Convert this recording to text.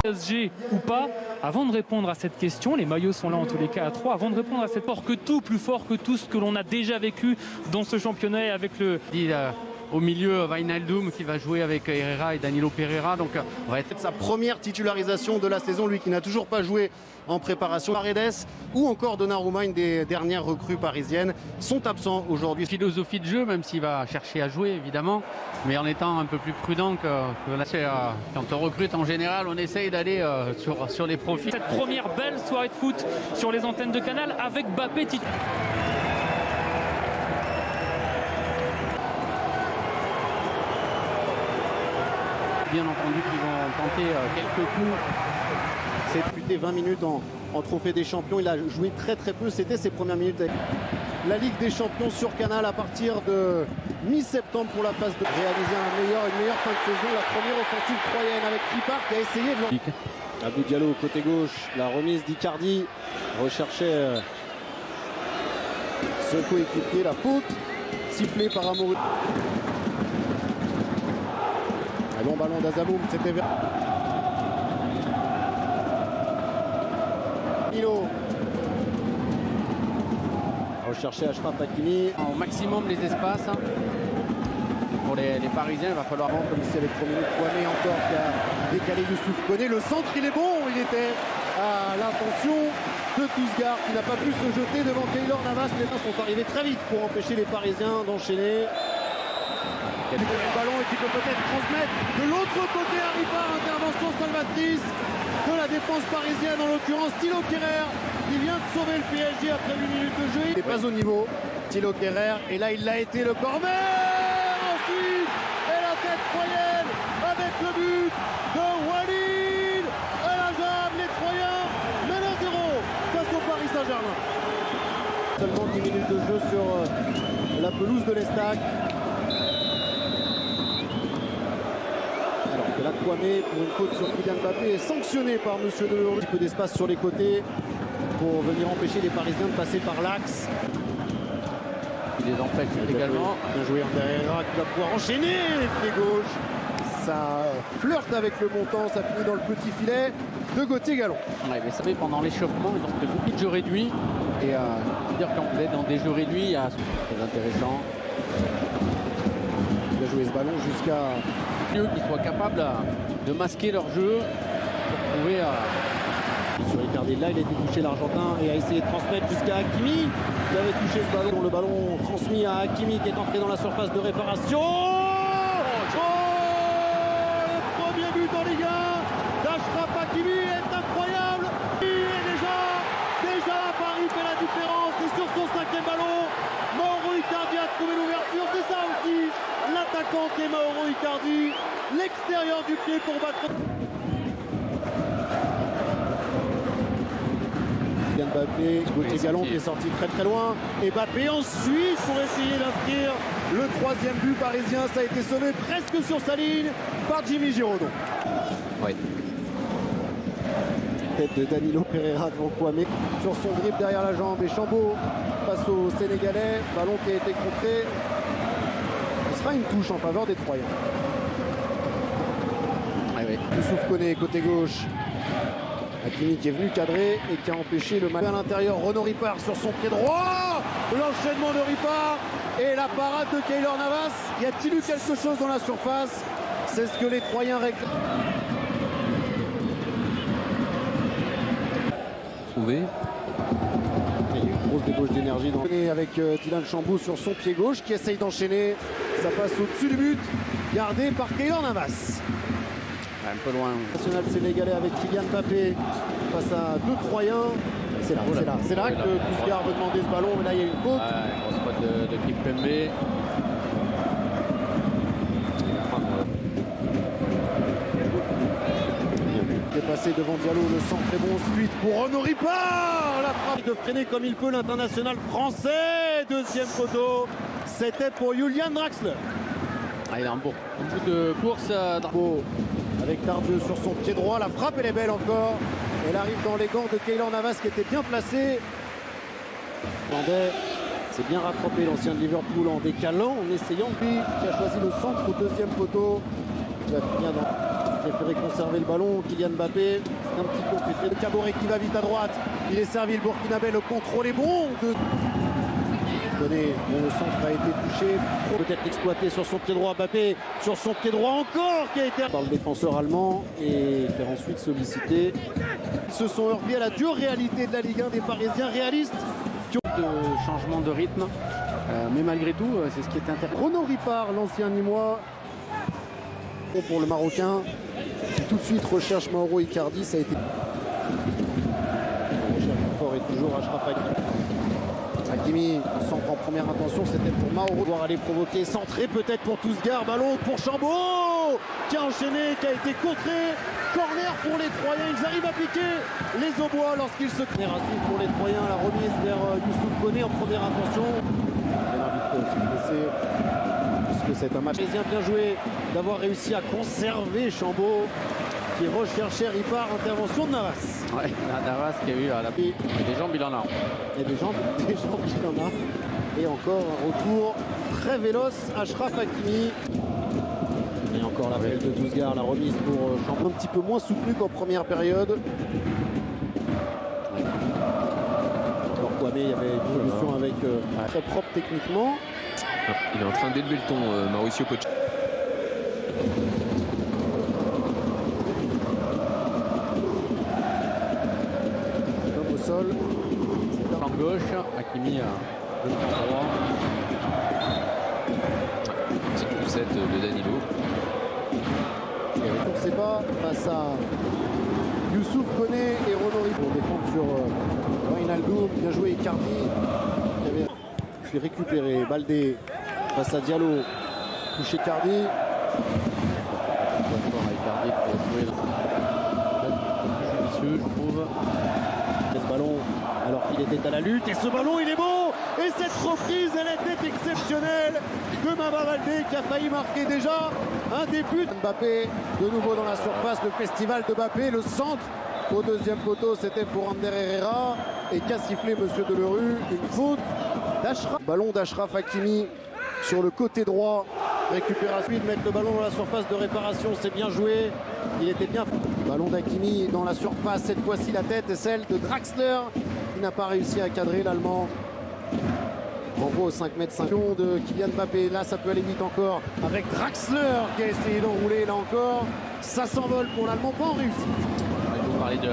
PSG ou pas, avant de répondre à cette question, les maillots sont là en tous les cas à 3, avant de répondre à cette plus fort que tout ce que l'on a déjà vécu dans ce championnat et avec le... Au milieu, Wijnaldum qui va jouer avec Herrera et Danilo Pereira. Donc, on va être sa première titularisation de la saison, lui qui n'a toujours pas joué en préparation. Paredes ou encore Donnarumma, une des dernières recrues parisiennes, sont absents aujourd'hui. Philosophie de jeu, même s'il va chercher à jouer évidemment, mais en étant un peu plus prudent que là, quand on recrute en général, on essaye d'aller sur les profils. Cette première belle soirée de foot sur les antennes de Canal avec Mbappé titulaire. Bien entendu qu'ils vont tenter quelques coups. C'est disputé 20 minutes en trophée des champions. Il a joué très peu. C'était ses premières minutes avec la Ligue des champions sur Canal à partir de mi-septembre pour la phase de réaliser une meilleure fin de saison. La première offensive troyenne avec Ripart qui a essayé de Abdou Diallo côté gauche. La remise d'Icardi recherchait ce coéquipier. La faute sifflée par Amour. Un long ballon d'Azamoum, c'était vers Milo. Rechercher Achraf Hakimi. Au maximum les espaces. Pour les Parisiens, il va falloir rendre comme ici avec 3 minutes. Kouamé encore qui a décalé Youssouf Koné. Le centre, il est bon. Il était à l'intention de Tousgar qui n'a pas pu se jeter devant Keylor Navas. Les mains sont arrivés très vite pour empêcher les Parisiens d'enchaîner. Le ballon et qui peut peut-être transmettre de l'autre côté à Ripart. Intervention salvatrice de la défense parisienne, en l'occurrence Thilo Kehrer qui vient de sauver le PSG après 8 minutes de jeu. Il n'est pas au niveau, Thilo Kehrer, et là il l'a été, le corner ensuite, et la tête troyenne avec le but de Walid El Hadjab. Les Troyens mènent 1-0 face au Paris Saint-Germain. Seulement 10 minutes de jeu sur la pelouse de l'Estac. La Kouamé pour une faute sur Kylian Mbappé est sanctionné par Monsieur Delors. Un petit peu d'espace sur les côtés pour venir empêcher les Parisiens de passer par l'axe. Il les empêche également. Bien joué Ander Herrera qui va pouvoir enchaîner les pieds gauche. Ça flirte avec le montant, ça finit dans le petit filet de Gauthier Gallon. Ouais, mais ça fait pendant l'échauffement, ils ont fait beaucoup de jeux réduits. Et je veux dire, quand vous êtes dans des jeux réduits, c'est très intéressant. Il a joué ce ballon jusqu'à... Qu'ils soient capables de masquer leur jeu pour trouver sur Icardi. Là il a été touché l'Argentin et a essayé de transmettre jusqu'à Hakimi. Il avait touché ce ballon, le ballon transmis à Hakimi qui est entré dans la surface de réparation. Le premier but en Ligue 1 d'Achraf Hakimi est incroyable. Et déjà Paris fait la différence et sur son 5e ballon Mauro Icardi a trouvé l'ouverture. C'est ça aussi l'attaquant qui est Mauro Icardi, l'extérieur du pied pour battre. Mbappé, Gauthier Gallon qui est sorti très loin. Et Mbappé ensuite pour essayer d'inscrire le 3e but parisien. Ça a été sauvé presque sur sa ligne par Jimmy Giraudon. Oui. Tête de Danilo Pereira devant Kouamé. Sur son grip derrière la jambe. Et Chambaud face au Sénégalais. Ballon qui a été contré. Ce sera une touche en faveur des Troyens. Youssouf Koné côté gauche. Hakimi qui est venu cadrer et qui a empêché le mal à l'intérieur. Renaud Ripart sur son pied droit. L'enchaînement de Ripart et la parade de Keylor Navas. Y a-t-il eu quelque chose dans la surface? C'est ce que les Troyens réclament. Trouvé. Il y a une grosse débauche d'énergie avec Dylan Chambaud sur son pied gauche qui essaye d'enchaîner. Ça passe au-dessus du but. Gardé par Keylor Navas. Un peu loin. National sénégalais avec Kylian Mbappé face à 2 Troyens. C'est là que Tousgar veut demander ce ballon, mais là il y a une faute. Grosse faute de Kimpembe. Il est passé devant Diallo, le centre est bon ensuite pour Renaud Ripart. La frappe de freiner comme il peut l'international français. 2e poteau. C'était pour Julian Draxler. Il a un bout de course. Avec Tardieu sur son pied droit, la frappe elle est belle encore. Elle arrive dans les gants de Keylor Navas qui était bien placé. Landais s'est bien rattrapé l'ancien de Liverpool en décalant, en essayant, lui qui a choisi le centre au 2e poteau. Il va finir dans préféré conserver le ballon. Kylian Mbappé, un petit peu pétré. Le Caboret qui va vite à droite. Il est servi, le Burkinabé, le contrôle est bon. Bon, le centre a été touché. Peut-être exploité sur son pied droit. Mbappé sur son pied droit encore, qui a été par le défenseur allemand et qui a ensuite sollicité. Ils se sont heurtés à la dure réalité de la Ligue 1 des Parisiens réalistes. De changement de rythme, mais malgré tout, c'est ce qui est intéressant. Renaud Ripard, l'ancien Nîmois, pour le Marocain, qui tout de suite recherche Mauro Icardi. Ça a été. On recherche encore et toujours Achraf Hakimi. Hakimi, centre en première intention, c'était pour Mauro. Devoir aller provoquer, centrer peut-être pour Tousgar. Ballon pour Chambaud, qui a enchaîné, qui a été contré. Corner pour les Troyens, ils arrivent à piquer les Aubois lorsqu'ils se créent. Pour les Troyens, la remise vers Youssouf Koné en première intention. Et l'arbitre aussi blessé, puisque c'est un match bien joué d'avoir réussi à conserver Chambaud, qui recherchait Ripard. Intervention de Navas. Ouais, Navas qui a eu à la des jambes, il en a. Et des jambes, il en a. Et encore un retour très véloce, Achraf Hakimi. Et encore l'appel de Tousgar, la remise pour Chambaud, un petit peu moins soutenu qu'en première période. Alors Kwame, il y avait une solution avec très propre techniquement. Il est en train d'élever le ton, Mauricio Pochettino. L'homme au sol. Flanc gauche, Hakimi à droit. Petite poussette de Danilo. On ne sait pas face à Youssouf Koné et Renaud Ripard. Pour défendre sur Wijnaldum, bien joué Icardi. Qui avait puis récupéré Baldé face à Diallo. Touché Icardi. Icardi pour jouer judicieux, je trouve. Ce ballon alors qu'il était à la lutte. Et ce ballon, il est beau. Et cette reprise, elle était exceptionnelle de Mama Baldé qui a failli marquer déjà un début. Mbappé de nouveau dans la surface, le festival de Mbappé, le centre au deuxième poteau, c'était pour Ander Herrera. Et qu'a sifflé Monsieur Delerue, une faute d'Achraf. Ballon d'Achraf Hakimi sur le côté droit. Récupération, de mettre le ballon dans la surface de réparation, c'est bien joué. Il était bien. Ballon d'Hakimi dans la surface, cette fois-ci la tête est celle de Draxler qui n'a pas réussi à cadrer l'Allemand. En gros 5 mètres 5 de Kylian Mbappé. Là ça peut aller vite encore avec Draxler qui a essayé d'enrouler là encore. Ça s'envole pour l'Allemand, pas en réussite. On va parler de